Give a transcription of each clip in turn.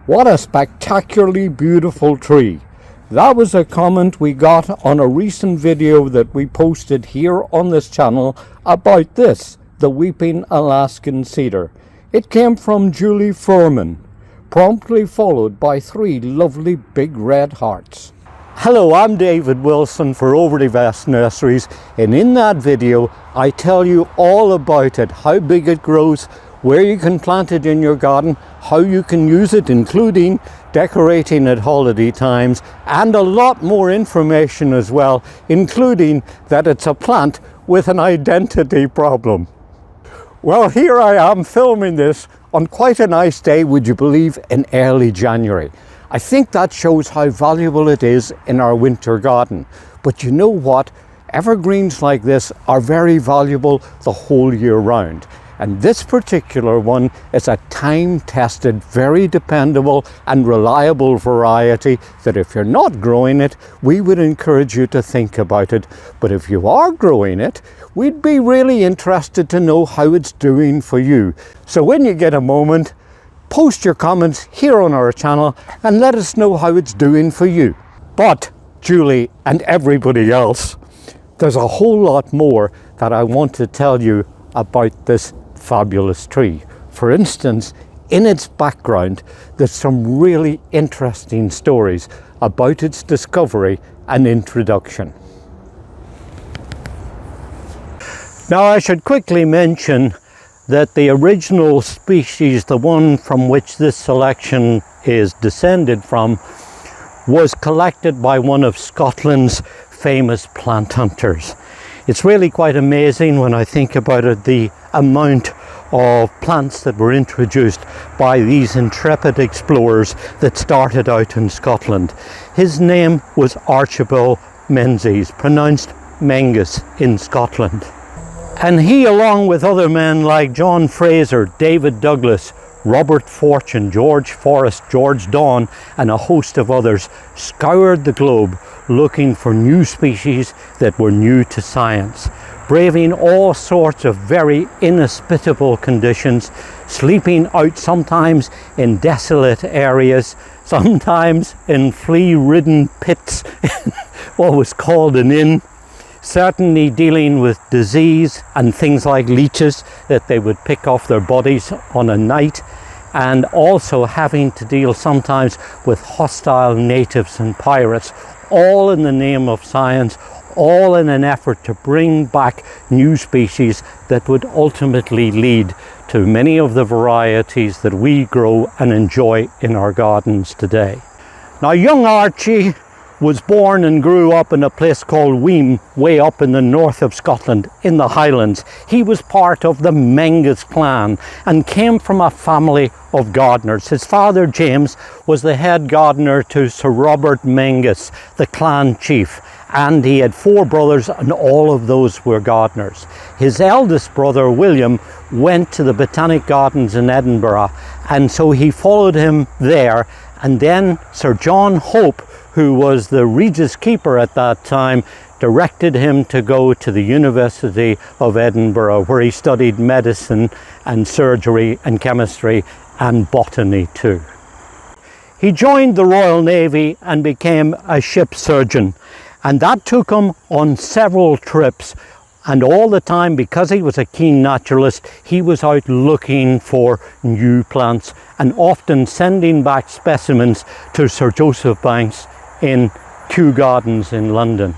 What a spectacularly beautiful tree. That was a comment we got on a recent video that we posted here on this channel about this, the Weeping Alaskan Cedar. It came from Julie Furman, promptly followed by 3 lovely big red hearts. Hello, I'm David Wilson for Overdevest Nurseries, and in that video I tell you all about it, how big it grows, where you can plant it in your garden, how you can use it, including decorating at holiday times, and a lot more information as well, including that it's a plant with an identity problem. Well, here I am filming this on quite a nice day, would you believe, in early January. I think that shows how valuable it is in our winter garden. But you know what? Evergreens like this are very valuable the whole year round. And this particular one is a time-tested, very dependable and reliable variety that if you're not growing it, we would encourage you to think about it. But if you are growing it, we'd be really interested to know how it's doing for you. So when you get a moment, post your comments here on our channel and let us know how it's doing for you. But Julie and everybody else, there's a whole lot more that I want to tell you about this fabulous tree. For instance, in its background, there's some really interesting stories about its discovery and introduction. Now, I should quickly mention that the original species, the one from which this selection is descended from, was collected by one of Scotland's famous plant hunters. It's really quite amazing when I think about it, the amount of plants that were introduced by these intrepid explorers that started out in Scotland. His name was Archibald Menzies, pronounced Mengus in Scotland. And he, along with other men like John Fraser, David Douglas, Robert Fortune, George Forrest, George Dawn, and a host of others, scoured the globe looking for new species that were new to science, braving all sorts of very inhospitable conditions, sleeping out sometimes in desolate areas, sometimes in flea-ridden pits, what was called an inn, certainly dealing with disease and things like leeches that they would pick off their bodies on a night, and also having to deal sometimes with hostile natives and pirates, all in the name of science, all in an effort to bring back new species that would ultimately lead to many of the varieties that we grow and enjoy in our gardens today. Now, young Archie was born and grew up in a place called Weem, way up in the north of Scotland, in the Highlands. He was part of the Mengus clan and came from a family of gardeners. His father, James, was the head gardener to Sir Robert Mengus, the clan chief, and he had 4 brothers, and all of those were gardeners. His eldest brother, William, went to the Botanic Gardens in Edinburgh, and so he followed him there. And then Sir John Hope, who was the Regis Keeper at that time, directed him to go to the University of Edinburgh, where he studied medicine and surgery and chemistry and botany too. He joined the Royal Navy and became a ship surgeon, and that took him on several trips. And all the time, because he was a keen naturalist, he was out looking for new plants and often sending back specimens to Sir Joseph Banks in Kew Gardens in London.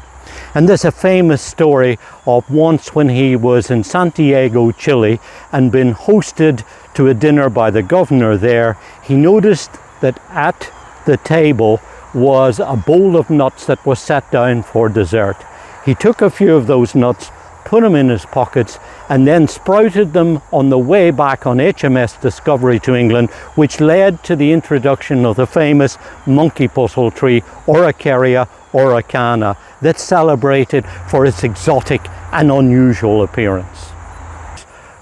And there's a famous story of once when he was in Santiago, Chile, and been hosted to a dinner by the governor there, he noticed that at the table was a bowl of nuts that was set down for dessert. He took a few of those nuts, put them in his pockets, and then sprouted them on the way back on HMS Discovery to England, which led to the introduction of the famous monkey puzzle tree, Oricaria oricana, that's celebrated for its exotic and unusual appearance.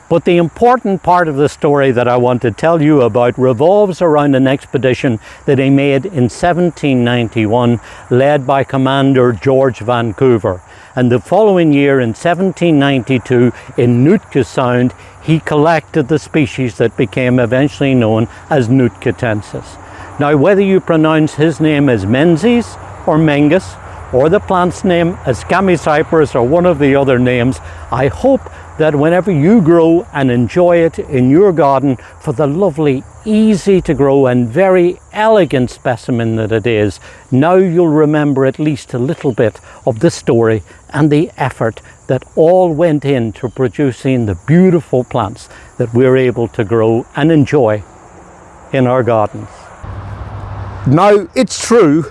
But the important part of the story that I want to tell you about revolves around an expedition that he made in 1791, led by Commander George Vancouver. And the following year, in 1792, in Nootka Sound, he collected the species that became eventually known as Nootkatensis. Now, whether you pronounce his name as Menzies or Mengus, or the plant's name as Chamaecyparis or one of the other names, I hope that whenever you grow and enjoy it in your garden for the lovely, easy to grow and very elegant specimen that it is, now you'll remember at least a little bit of the story and the effort that all went into producing the beautiful plants that we're able to grow and enjoy in our gardens. Now, it's true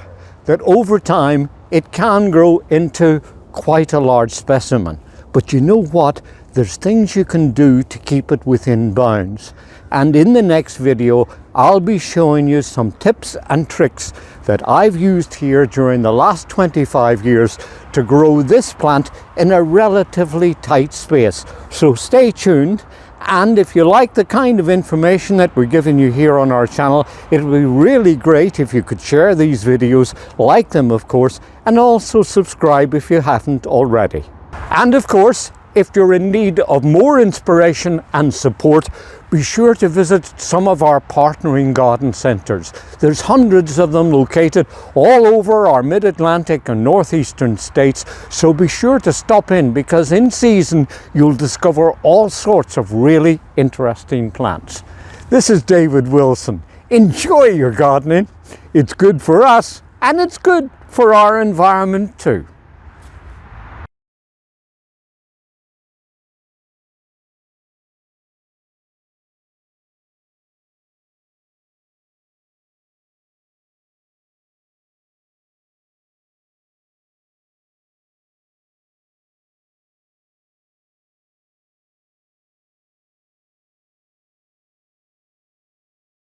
that over time it can grow into quite a large specimen, but you know what? There's things you can do to keep it within bounds. And in the next video, I'll be showing you some tips and tricks that I've used here during the last 25 years to grow this plant in a relatively tight space. So stay tuned. And if you like the kind of information that we're giving you here on our channel, it would be really great if you could share these videos, like them of course, and also subscribe if you haven't already. And of course, if you're in need of more inspiration and support, be sure to visit some of our partnering garden centres. There's hundreds of them located all over our mid-Atlantic and northeastern states, so be sure to stop in, because in season you'll discover all sorts of really interesting plants. This is David Wilson. Enjoy your gardening. It's good for us and it's good for our environment too.